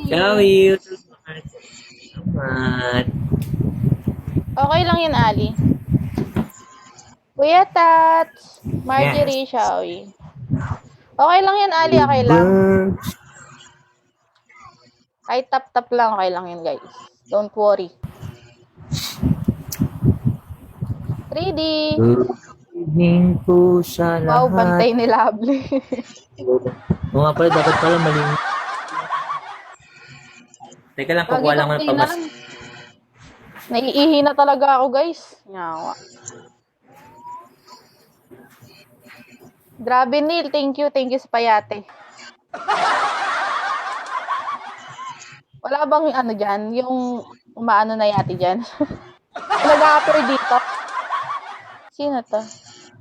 Ciao, you. you. Salamat. Okay lang yan, Ali. Kuya Tats, Yes. Marjorie, Shawi. Okay lang yan, Ali. Okay lang. Birds. Kahit tap-tap lang, okay lang yan, guys. Don't worry. 3D. Good evening po sa Wow, lahat. bantay ni Lovely. Oo nga pala, dapat pala maling... Teka lang, Lagi kukuha lang kong ng pamas. tinan. Naiihi na talaga ako, guys. Yawa. Grabe, Neil. Thank you. Thank you sa payate. Wala bang ano dyan? Yung umaano na yati dyan? Nag-a-appear dito. Sino to?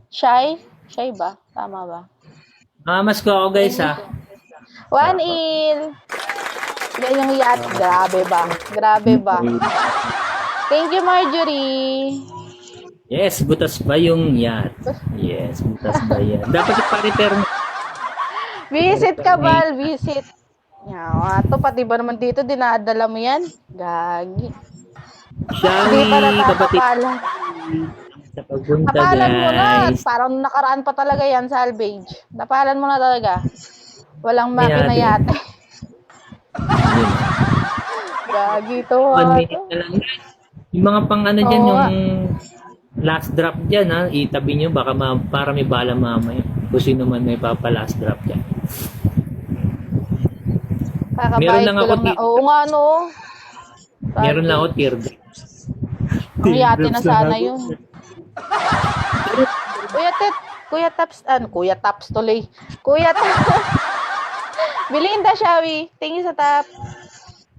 Shy? Shy ba? Tama ba? Mamas ko ako guys ha. One il. Yan yung yacht. Grabe ba? Grabe ba? Thank you, Marjorie. Yes, butas ba yung yacht? Yes, butas ba yan? Dapat ipa-repair mo. Visit ka, Val. Visit. Yawa. To, pati ba naman dito, dinadala mo yan? Gagi. Shawi, Hindi pa kapatid natatapalan. sa pagpunta Napalan mo na. guys. Parang nakaraan pa talaga yan, salvage. Napalan mo na talaga. Walang makina Ayan. yate. Gagi to. 1 minute na lang guys. Yung mga pang ano dyan, Oo. yung last drop dyan ha, itabi nyo baka para may bala mamaya. Kung sino man may papa last drop dyan. Meron Kakabayad lang ko ako lang na. dito. Oo nga, no. Meron lang ako teardrops. Ang yate na Teardrops sana ako. yun. Kuya Taps, Kuya Taps tuloy. Kuya Taps. Belinda, Shawi. Thank you sa tap.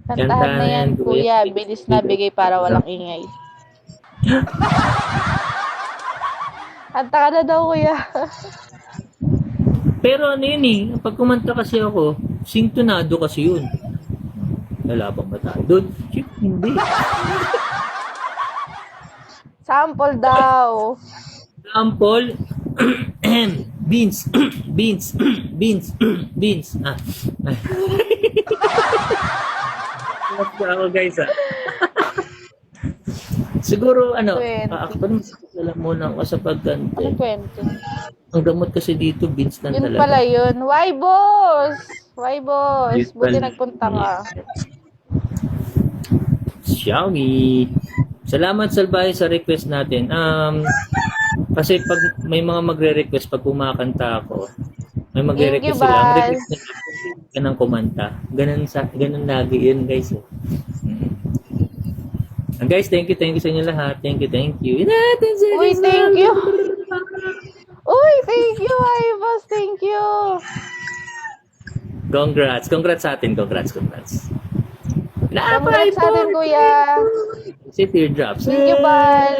Kantahan na yan, kuya. Bilis na bigay para walang ingay. Kanta ka na daw, kuya. Pero ano yun eh, pag kumanta kasi ako, sintonado kasi yun. Wala bang mata doon? Shit, hindi. Sample daw. Sample, beans, beans, beans, beans. Let's go ako guys Siguro ano, 20. actually alam muna ako sa pagkanta. Ano kwento? Ang gamot kasi dito, beans lang Yun talaga. pala yun. Why, boss? Why, boss? Yun Buti pala. nagpunta ka. Xiaomi. Salamat Salbahe sa request natin. Kasi pag may mga magre-request pag kumakanta ako, may magre-request Thank you, sila. Ang Val. request nila, ka ng kumanta. Ganun lagi yun, guys. Guys, thank you sa inyo lahat. Thank you. Uy, thank you. Uy, thank you, ay, boss. Thank you. Congrats sa atin. Congrats. Congrats sa atin, kuya. Si Teardrops. Thank you, Val.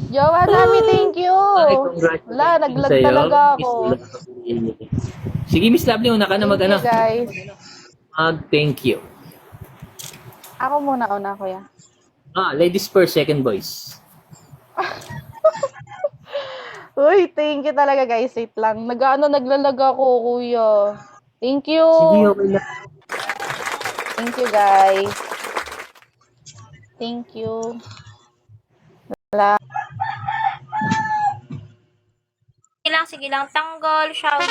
Jowa namin, thank you. Ay, congratulations Wala, naglag sa'yo. talaga ako. Sige, Miss Lovely, una ka na Thank you, guys. Thank you. Ako muna, kuya. Ladies first, second boys. Uy, thank you talaga, guys. Wait lang. Naglalag ako, kuya. Thank you. Sige, okay lang. Thank you, guys. Thank you. Wala. Sige lang, tanggol, Shawi.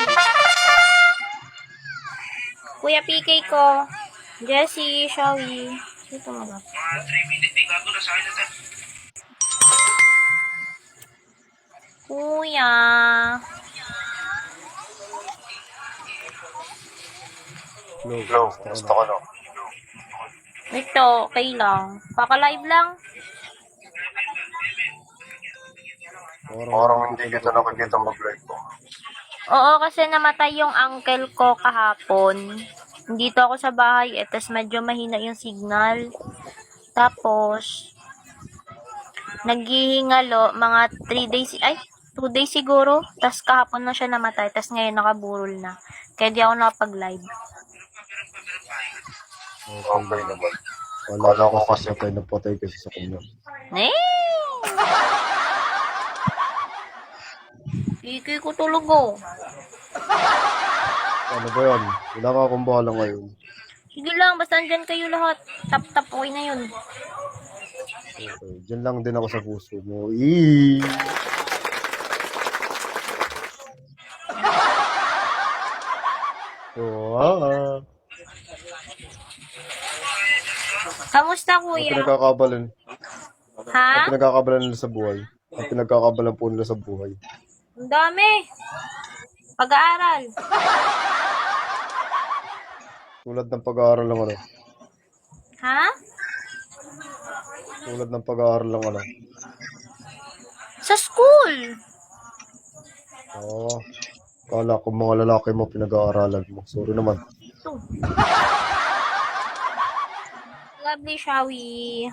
Kuya PK ko. Jessie, Shawi. Dito mo ba? 3 minutes, may gago na sa akin na. Kuya. Hello, gusto ko no. Ito, okay lang. Paka-live lang. Parang hindi kita nakikita mag-live ko. Oo, kasi namatay yung uncle ko kahapon. Dito ako sa bahay, tapos medyo mahina yung signal. Tapos, naghihingalo, mga 3 days, 2 days siguro. Tapos kahapon na siya namatay, tapos ngayon nakaburol na. Kaya di ako nakapag-live. Okay naman. Kala ko kasi patay kasi sa kanya. Eh! Iki ko tulog oh. Ano ba yan? Wala ka akong bahala ngayon. Sige lang, basta andyan kayo lahat. Tap-tap, okay na yun. Okay. Diyan lang din ako sa puso mo. Eee. Wow. Kamusta, Ang kuya? pinagkakabalan. Ha? Ang pinagkakabalan nila sa buhay. Ang pinagkakabalan po nila sa buhay. Ang dami. Pag-aaral. Tulad ng pag-aaral ng ano. Ha? Tulad ng pag-aaral ng ano. Sa school. Oo. Kala ko mga lalaki mo pinag-aaralan mo. Sorry naman. Ito. Lovely, shall we?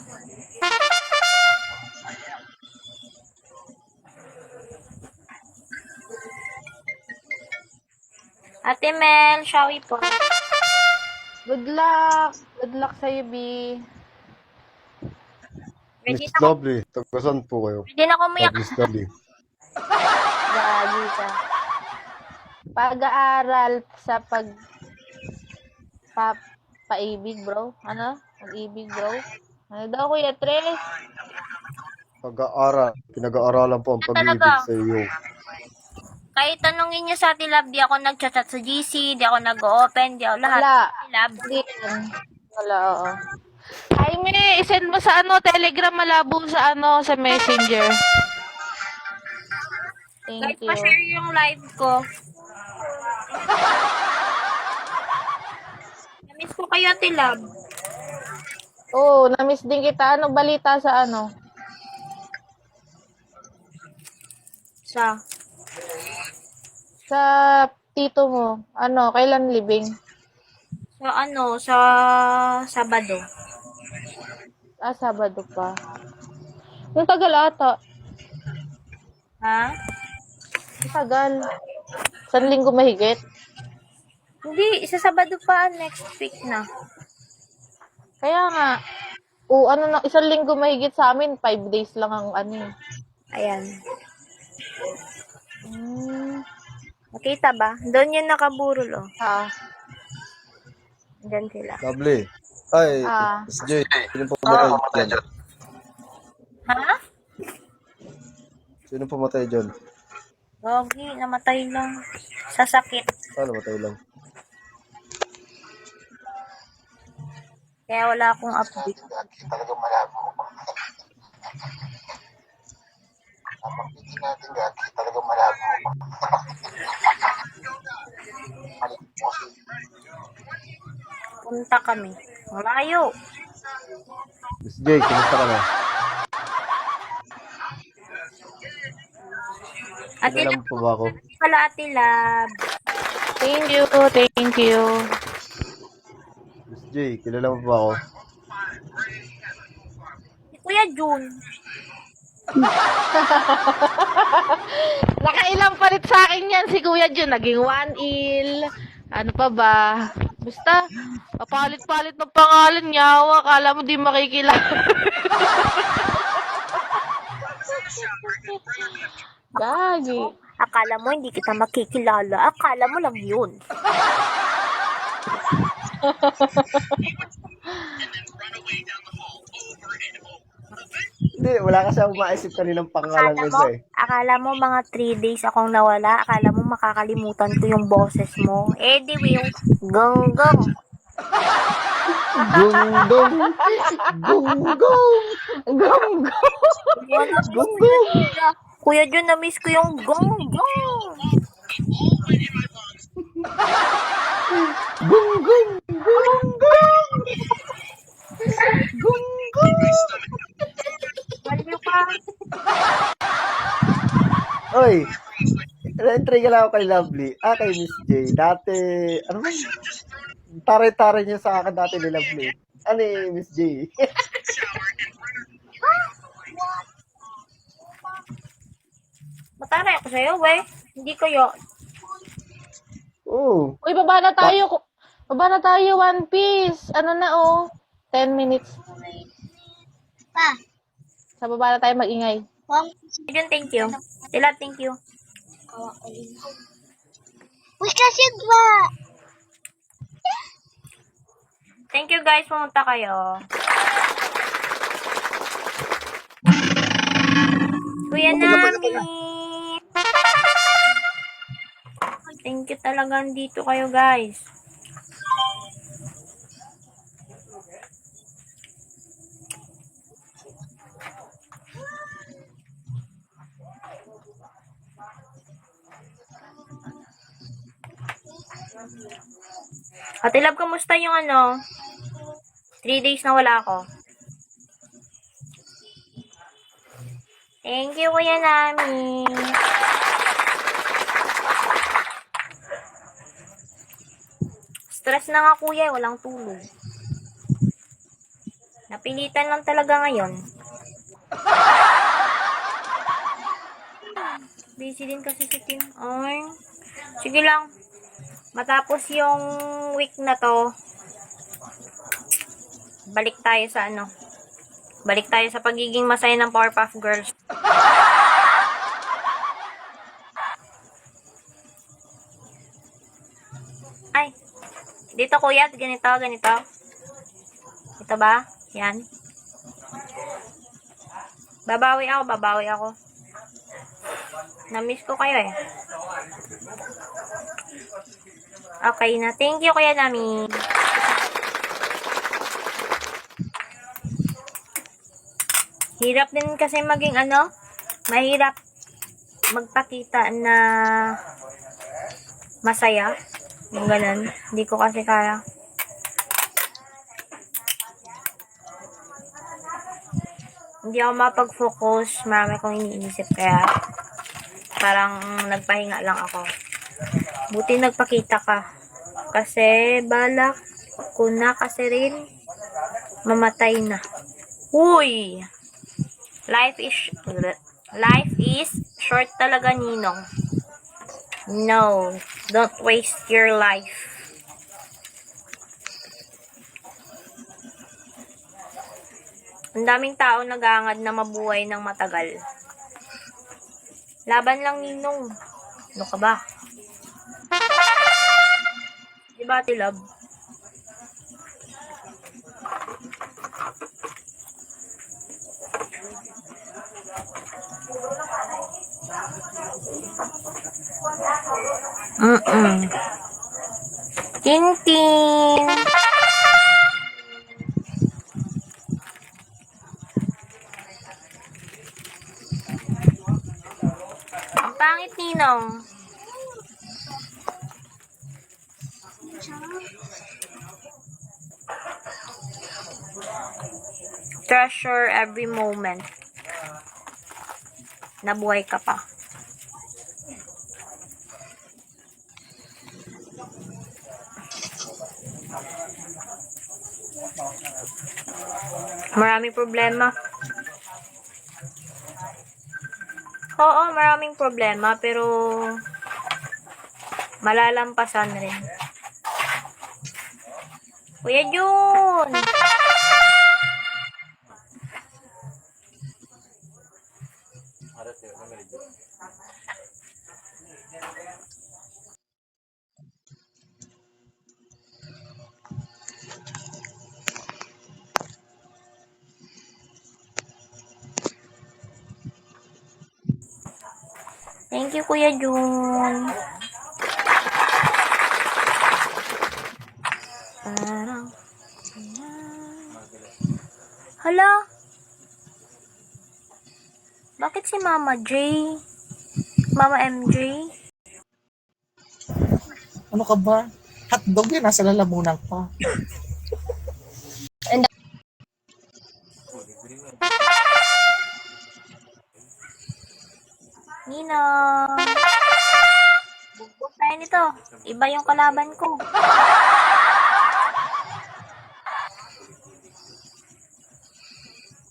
Ate Mel, shall we po? Good luck. Good luck sa'yo, B. Ready Miss na, Lovely, tagasan po kayo. ready na ako umiyak. Miss Lovely. Gagi ka. Pag-aaral sa paibig, bro. Ano? Pag-ibig, bro. Ano daw, Kuya Tres? Pag-aaral. Pinag-aaralan po ang pag-ibig Talaga. sa iyo. Kahit tanongin niyo sa Ate Lab, di ako nag-chat sa GC, di ako nag-open, di ako lahat. Wala. Ate Lab. Hindi yan. Wala, oo. Jaime, isend mo sa Telegram, malabo sa sa Messenger. Kahit Thank you. pa-share yung live ko. Namiss ko kayo, Ate Lab. Oo, na-miss din kita. Ano balita sa Sa Sa tito mo? Kailan libing? sa Sabado. Sabado pa. Yung tagal ata. Ha? Yung tagal. San linggo mahigit? Hindi, sa Sabado pa, next week na. Kaya nga. Isang linggo mahigit sa amin. 5 days lang ang Ayan. Nakita ba? Doon yung nakaburol, oh. Diyan sila. Lovely. Ay, Miss J, sino pumatay dyan? Ha? Sino pumatay dyan? Gogi, namatay lang. Sa sakit. Paano matay lang? Kaya wala akong update. Talagang malabo. Napapitin natin gati, talagang malabo. Punta kami. Malayo. Miss J, kumusta ka na? Ate Alam Lab, po ba ako? pala Ate Lab. Thank you. Thank you. Miss J, kilala mo ba ako? Si Kuya June. Nakailang palit sa akin yan si Kuya Jun. Naging 1 il. Ano pa ba? Basta, papalit-palit ng pangalan niya. Akala mo di makikilala. Gagi. Akala mo hindi kita makikilala. Akala mo lang yun. Hindi, wala kasi ako maisip kaninang pangalan ko eh. Akala mo mga 3 days akong nawala. Akala mo makakalimutan ko yung boses mo. Eh, di Will. Gonggong. Gunggong! Gunggong! Gonggong. Kuya Jun, na-miss ko yung gonggong. Gunggong! Gunggong! Gunggong! Baliw ka. Oy! Na-entry ka lang ako kay Lovely. Kay Miss J. Dati, ano ba? Tare-tare niya sa akin dati ni Lovely. Ano Miss J? Mataray ako sa'yo, wey. Hindi kayo. Oo. Uy, baba na tayo. Baba na tayo, One Piece. 10 minutes. Pa. Sa baba na tayo mag-ingay. Jun, thank you. Sila, thank you. Uy, kasi ba? Thank you guys, pumunta kayo. Kuya Nami. Thank you talaga dito kayo guys. Ate Love, kamusta yung 3 days na wala ako? Thank you, Kuya Nami. Stress na nga, Kuya. Walang tulog. Napilitan lang talaga ngayon. Busy din kasi si Tim. Ay, sige lang. Matapos yung week na to, balik tayo sa balik tayo sa pagiging masaya ng Powerpuff Girls. Ay, dito kuya, ganito. Ito ba? Yan. Babawi ako. Na-miss ko kayo eh. Okay na. Thank you, Kuya Nami. Hirap din kasi maging mahirap magpakita na masaya. Yung ganun. Hindi ko kasi kaya. Hindi ako mapag-focus. Marami kong iniisip kaya parang nagpahinga lang ako. Buti nagpakita ka. Kasi balak ko na kasi rin mamatay na. Uy! Life is short talaga, Ninong. No, don't waste your life. Ang daming tao nag-aangad na mabuhay ng matagal. Laban lang, Ninong. Ano ka ba? Diba, Ate Love? Tintin! Ang pangit, Ninong. Treasure every moment. Nabuhay ka pa. Maraming problema. Oo, maraming problema, pero malalampasan rin. Kuya Jun! Thank you, Kuya Jun. Parang... Hala? Bakit si Mama J? Mama MJ? Ano ka ba? Hotdog yun, nasa lalamunan pa. Ninong! Bugbog tayo nito. Iba yung kalaban ko.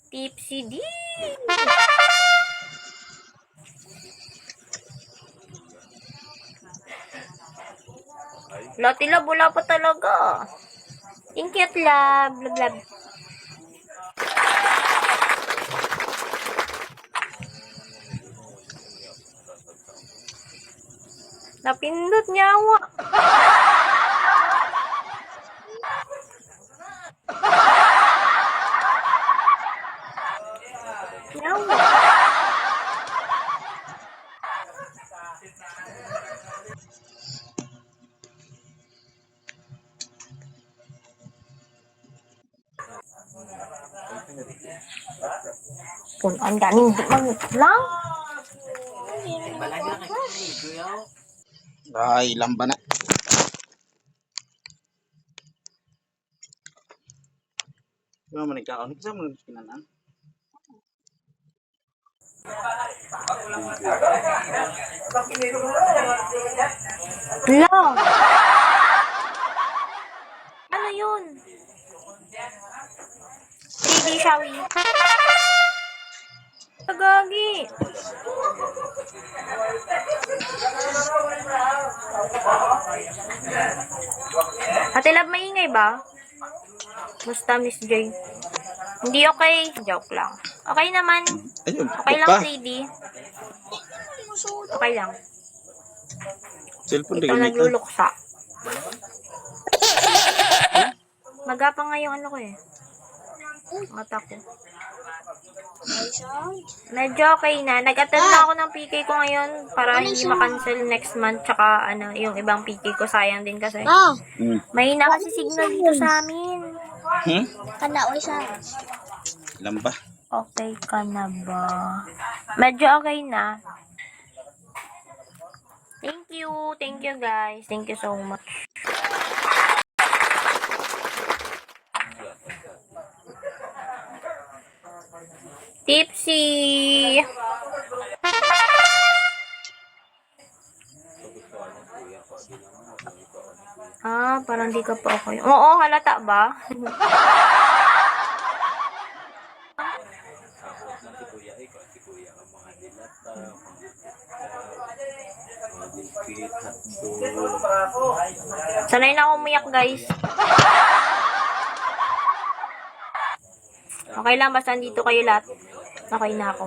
Tipsy D! Lati love, wala pa talaga. Thank you, love. Love, love. Napindot niya ako. Ang daming lang. Ay, lamba na. Di ba man nagkakaon? Kasi mo kinanan. Lang. Ano yun? 3D Shawi. Tagagi. Ate Love, maingay ba? Basta Miss J. Hindi okay. Joke lang. Okay naman. Ayun, Okay lang pa. 3D. Okay lang. Cellphone Ito din ito. nagluluksa. Magapang nga yung ano ko eh. Mata ko. Medyo okay na. Nag-attend na ako ng PK ko ngayon para hindi ma-cancel next month. Tsaka ano, yung ibang PK ko sayang din kasi. Hmm. Mahina kasi signal dito sa amin. Hmm? Kanaoy sa Lamba. Okay ka na ba? Medyo okay na. Thank you. Thank you guys. Thank you so much. Tipsy! Parang di ka pa okay. Oo, halata ba? Sanay na ako umiyak, guys. Okay lang, basta dito kayo lahat. Okay na ako.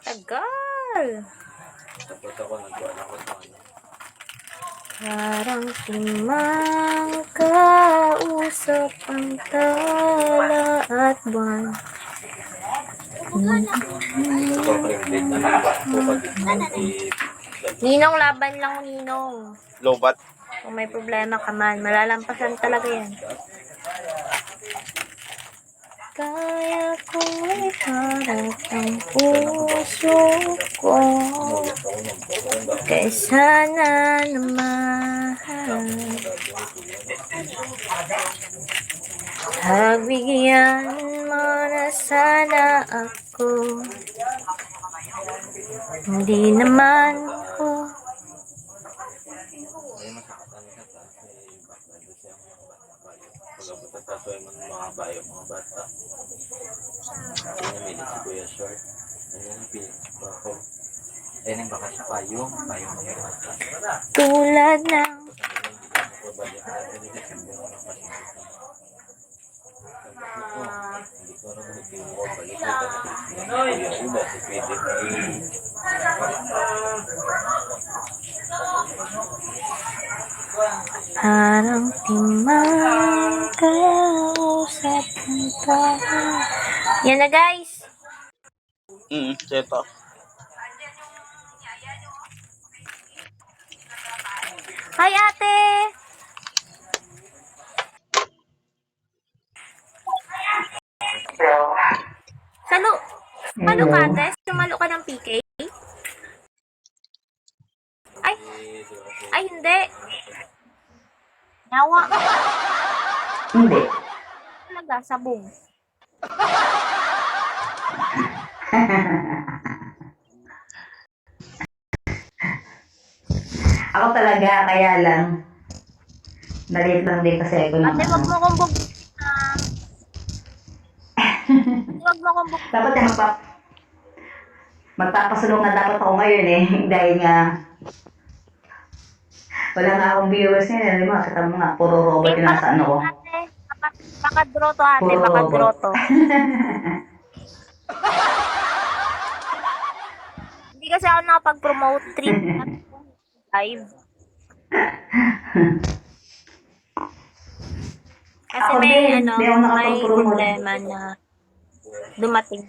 Tagal. Parang timang kausap ang tala at buwan. Ninong, laban lang, Ninong. Lobat. Kung may problema ka man, malalampasan talaga yan. Kaya kong iharap ang puso ko, kaysa na naman pagbigyan mo na sana ako. Hindi naman ko tulad ng parang timang kausap ng tao. Yan na, guys. Seto. Hi, ate. Sumalo ka, ate? Sumalo ka ng PK? Ay, hindi. Nawa. Hindi. Talaga, sabong. Ako talaga, kaya lang. Nalit lang din kasi ako ng Ate, wag mo kong bug. Wag mo kong bug. Dapat yung magpapasulong na dapat ako ngayon eh. Dahil nga, wala nga akong viewers ngayon. Di ba? Kita mo nga, puro robot yung nasa ano ko. Ate, baka draw to, ate. Puro Baka robot. draw to. Hindi kasi ako nakapag-promote 3 live. Kasi Ako may, din, ano, hindi ako may nakapag-promote. problema na dumating.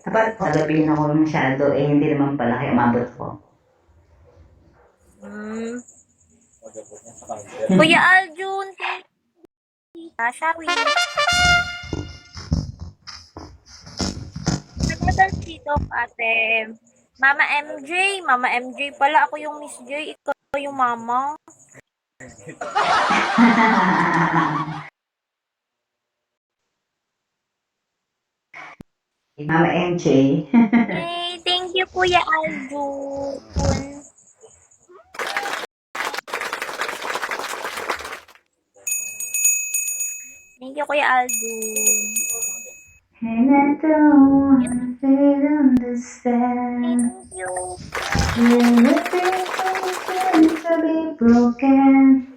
Dapat sasabihin ako masyado, eh hindi naman pala kaya umabot ko. Kuya Aljun, Shawi. Nagmadal dito, ate. Mama MJ pala, ako yung Miss J, ikaw yung mama. Mama MJ. Yay, thank you, Kuya Aljun. Thank you, Kuya Aljun. And I don't understand. Thank you. Everything seems to be broken.